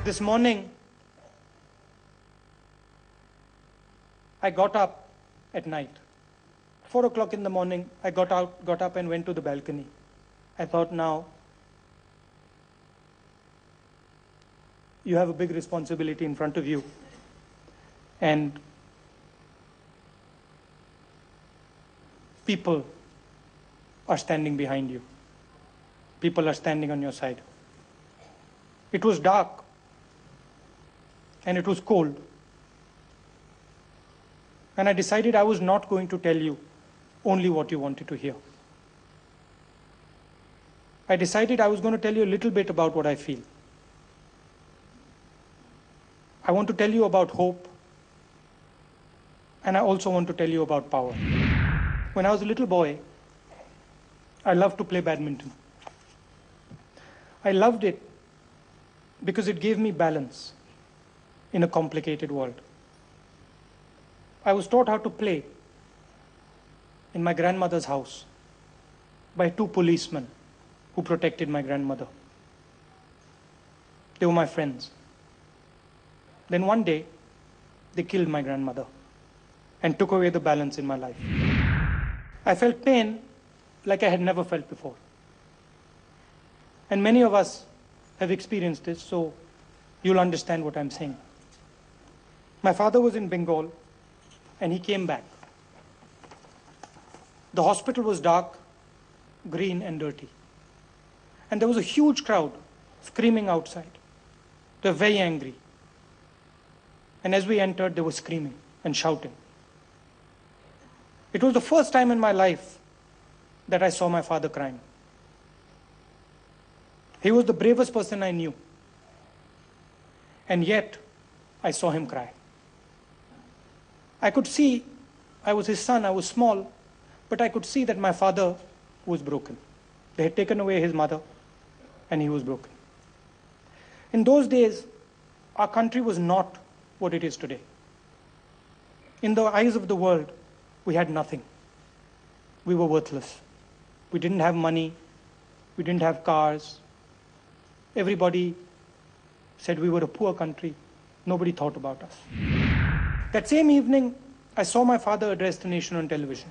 This morning, I got up at night. 4 o'clock in the morning, I got up and went to the balcony. I thought, now, you have a big responsibility in front of you. And people are standing behind you. People are standing on your side. It was dark and it was cold. And I decided I was not going to tell you only what you wanted to hear. I decided I was going to tell you a little bit about what I feel. I want to tell you about hope, and I also want to tell you about power. When I was a little boy, I loved to play badminton. I loved it because it gave me balance in a complicated world. I was taught how to play in my grandmother's house by 2 policemen who protected my grandmother. They were my friends. Then one day, they killed my grandmother and took away the balance in my life. I felt pain like I had never felt before. And many of us have experienced this, so you'll understand what I'm saying. My father was in Bengal, and he came back. The hospital was dark, green, and dirty. And there was a huge crowd screaming outside. They were very angry. And as we entered, they were screaming and shouting. It was the first time in my life that I saw my father crying. He was the bravest person I knew. And yet, I saw him cry. I could see, I was his son, I was small, but I could see that my father was broken. They had taken away his mother, and he was broken. In those days, our country was not what it is today. In the eyes of the world, we had nothing. We were worthless. We didn't have money. We didn't have cars. Everybody said we were a poor country. Nobody thought about us. That same evening, I saw my father address the nation on television.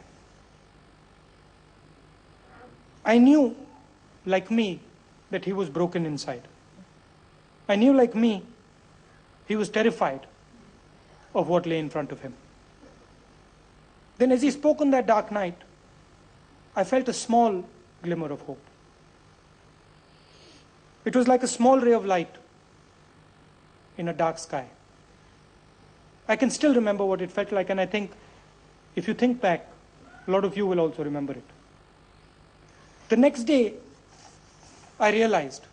I knew, like me, that he was broken inside. I knew, like me, he was terrified of what lay in front of him. Then as he spoke on that dark night, I felt a small glimmer of hope. It was like a small ray of light in a dark sky. I can still remember what it felt like, and I think if you think back, a lot of you will also remember it. The next day, I realized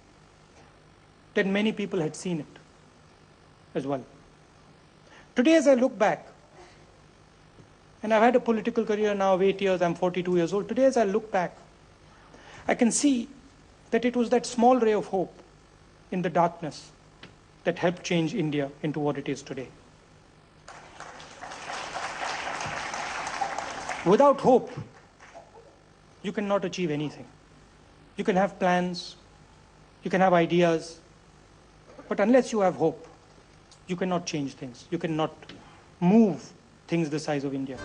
that many people had seen it as well. Today, as I look back, and I've had a political career now of 8 years, I'm 42 years old. Today, as I look back, I can see that it was that small ray of hope in the darkness that helped change India into what it is today. Without hope, you cannot achieve anything. You can have plans, you can have ideas, but unless you have hope, you cannot change things. You cannot move things the size of India.